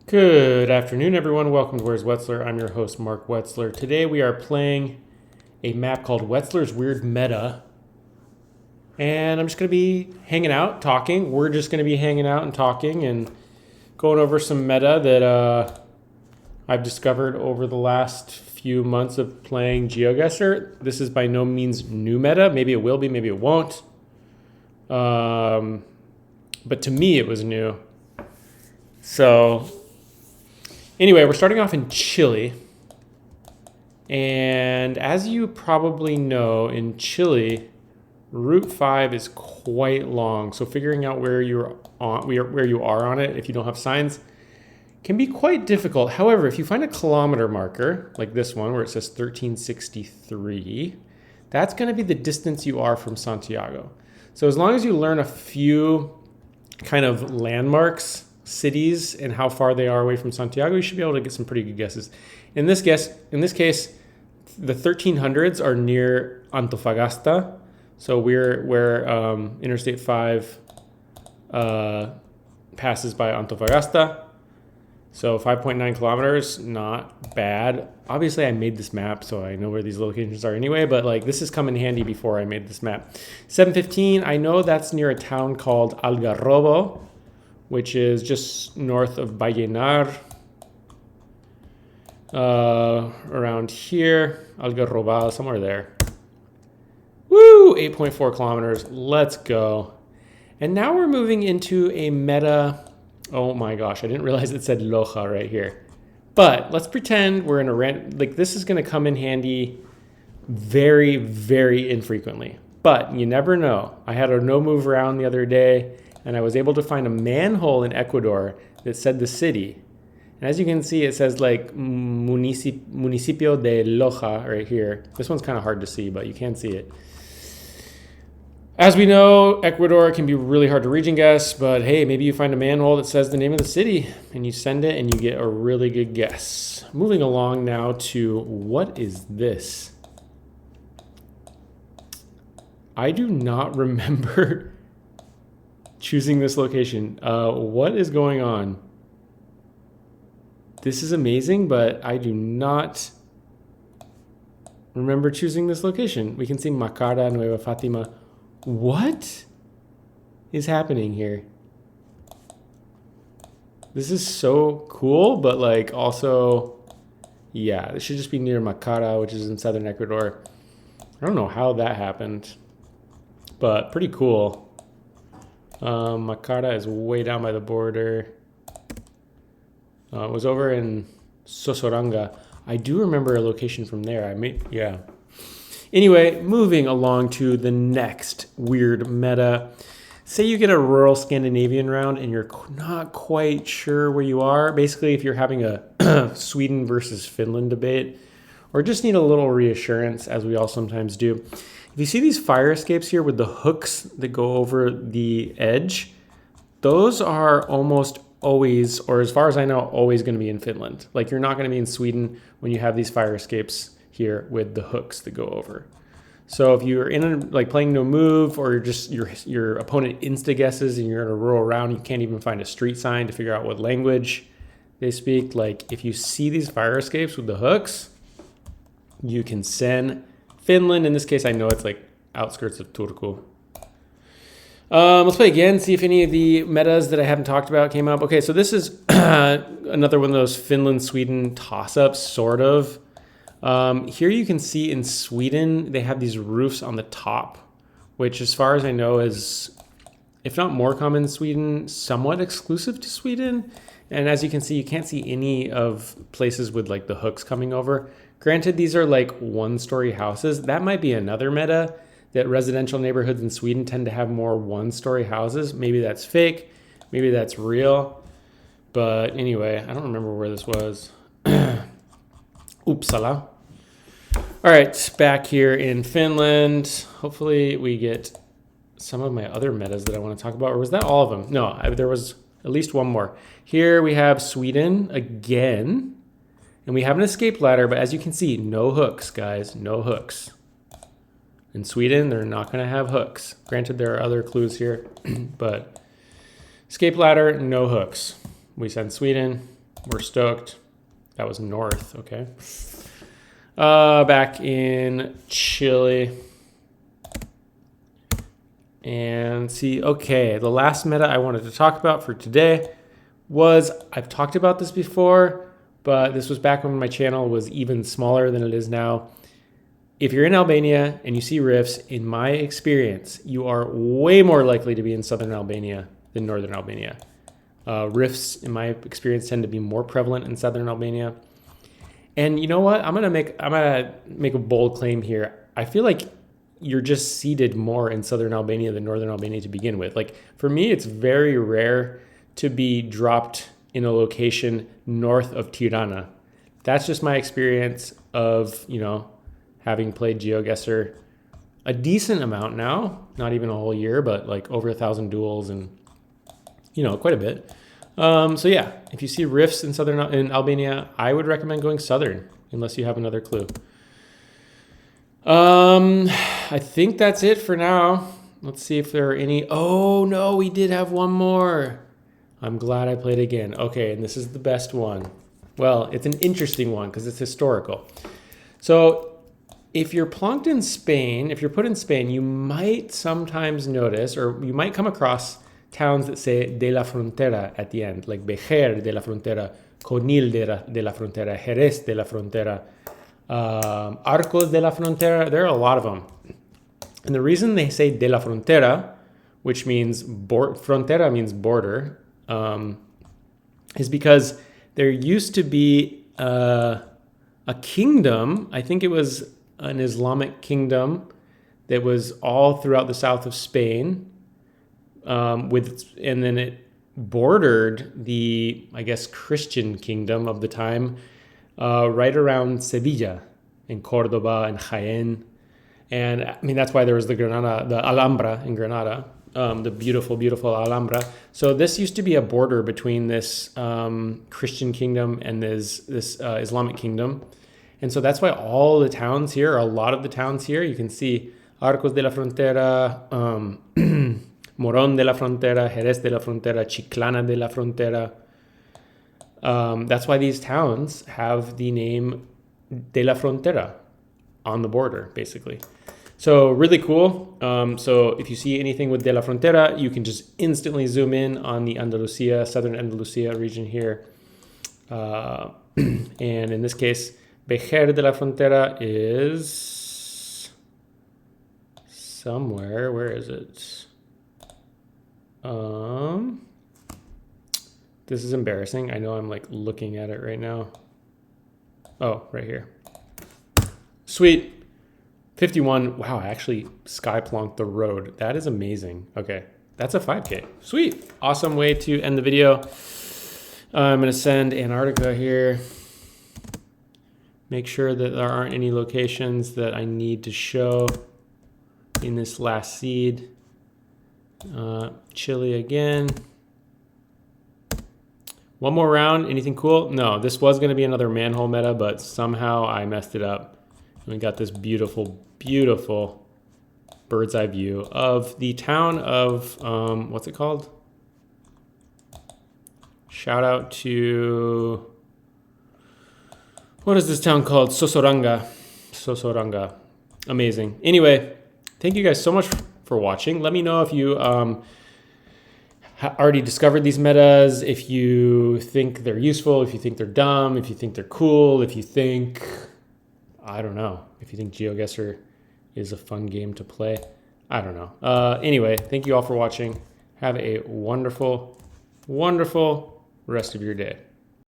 Good afternoon, everyone. Welcome to Where's Wetzler? I'm your host, Mark Wetzler. Today we are playing a map called Wetzler's Weird Meta. And I'm just going to be hanging out, talking. We're just going to be hanging out and talking and going over some meta that I've discovered over the last few months of playing GeoGuessr. This is by no means new meta. Maybe it will be, maybe it won't. But to me, it was new. So anyway, we're starting off in Chile. And as you probably know, in Chile, Route 5 is quite long. So figuring out where you are on it, if you don't have signs, can be quite difficult. However, if you find a kilometer marker, like this one where it says 1363, that's going to be the distance you are from Santiago. So as long as you learn a few kind of landmarks, cities, and how far they are away from Santiago, you should be able to get some pretty good guesses. In this case, the 1300s are near Antofagasta. So we're where Interstate 5 passes by Antofagasta. So 5.9 kilometers, not bad. Obviously, I made this map, so I know where these locations are anyway, but like this has come in handy before I made this map. 715, I know that's near a town called Algarrobo, which is just north of Vallenar. Around here, Algarroba, somewhere there. Woo! 8.4 kilometers. Let's go. And now we're moving into a meta. Oh my gosh, I didn't realize it said Loja right here. But let's pretend we're in a like this is going to come in handy very, very infrequently. But you never know. I had a no move around the other day, and I was able to find a manhole in Ecuador that said the city. And as you can see, it says like Municipio de Loja right here. This one's kind of hard to see, but you can see it. As we know, Ecuador can be really hard to region guess, but hey, maybe you find a manhole that says the name of the city and you send it and you get a really good guess. Moving along now to what is this? I do not remember choosing this location. What is going on? This is amazing, but I do not remember choosing this location. We can see Macara, Nueva Fatima. What is happening here? This is so cool, but like also, yeah, this should just be near Macara, which is in southern Ecuador. I don't know how that happened, but pretty cool. Macara is way down by the border. It was over in Sosoranga. I do remember a location from there. Yeah. Anyway, moving along to the next weird meta. Say you get a rural Scandinavian round and you're not quite sure where you are. Basically, if you're having a Sweden versus Finland debate, or just need a little reassurance, as we all sometimes do. If you see these fire escapes here with the hooks that go over the edge, those are almost always, or as far as I know, always going to be in Finland. Like you're not going to be in Sweden when you have these fire escapes here with the hooks that go over. So if you're in like playing no move, or just your opponent insta guesses and you're in a rural round, you can't even find a street sign to figure out what language they speak. Like if you see these fire escapes with the hooks, you can send Finland. In this case, I know it's like outskirts of Turku. Let's play again, see if any of the metas that I haven't talked about came up. Okay, so this is another one of those Finland-Sweden toss-ups, sort of. Here you can see in Sweden, they have these roofs on the top, which as far as I know is, if not more common in Sweden, somewhat exclusive to Sweden. And as you can see, you can't see any of places with like the hooks coming over. Granted, these are like one-story houses. That might be another meta, that residential neighborhoods in Sweden tend to have more one-story houses. Maybe that's fake, maybe that's real. But anyway, I don't remember where this was. Uppsala. All right, back here in Finland. Hopefully we get some of my other metas that I want to talk about. Or was that all of them? No, there was at least one more. Here we have Sweden again. And we have an escape ladder, but as you can see, no hooks, guys, no hooks. In Sweden, they're not going to have hooks. Granted, there are other clues here, but escape ladder, no hooks. We send Sweden. We're stoked. That was north, okay. Back in Chile. And see, okay, the last meta I wanted to talk about for today was, I've talked about this before, but this was back when my channel was even smaller than it is now. If you're in Albania and you see rifts, in my experience, you are way more likely to be in southern Albania than northern Albania. Rifts, in my experience, tend to be more prevalent in southern Albania. And you know what? I'm gonna make a bold claim here. I feel like you're just seeded more in southern Albania than northern Albania to begin with. Like for me, it's very rare to be dropped in a location north of Tirana. That's just my experience of, you know, having played GeoGuessr a decent amount now, not even a whole year, but like over 1,000 duels and, you know, quite a bit. So yeah, if you see rifts in Albania, I would recommend going southern unless you have another clue. I think that's it for now. Let's see if there are any. Oh no, we did have one more. I'm glad I played again. Okay, and this is the best one. Well, it's an interesting one because it's historical. So if you're plunked in Spain, if you're put in Spain, you might sometimes notice, or you might come across towns that say de la Frontera at the end, like Bejer de la Frontera, Conil de la Frontera, Jerez de la Frontera, Arcos de la Frontera. There are a lot of them. And the reason they say de la Frontera, which means frontera means border, is because there used to be a kingdom, I think it was an Islamic kingdom that was all throughout the south of Spain, and then it bordered the, I guess, Christian kingdom of the time, right around Sevilla and Cordoba and Jaén. And I mean, that's why there was the Alhambra in Granada, the beautiful, beautiful Alhambra. So this used to be a border between this Christian kingdom and this Islamic kingdom. And so that's why all the towns here, or a lot of the towns here, you can see Arcos de la Frontera, Morón de la Frontera, Jerez de la Frontera, Chiclana de la Frontera. That's why these towns have the name de la Frontera, on the border, basically. So really cool. So if you see anything with de la Frontera, you can just instantly zoom in on the Andalusia, southern Andalusia region here. And in this case, Bejer de la Frontera is somewhere. Where is it? This is embarrassing. I know I'm like looking at it right now. Oh, right here. Sweet. 51. Wow, I actually sky plonked the road. That is amazing. Okay, that's a 5K. Sweet. Awesome way to end the video. I'm going to send Antarctica here. Make sure that there aren't any locations that I need to show in this last seed. Chile again. One more round. Anything cool? No, this was going to be another manhole meta, but somehow I messed it up. We got this beautiful, beautiful bird's eye view of the town of, what's it called? Shout out to, what is this town called? Sosoranga. Sosoranga. Amazing. Anyway, thank you guys so much for watching. Let me know if you already discovered these metas, if you think they're useful, if you think they're dumb, if you think they're cool, if you think, I don't know, if you think GeoGuessr is a fun game to play. I don't know. Anyway, thank you all for watching. Have a wonderful, wonderful rest of your day.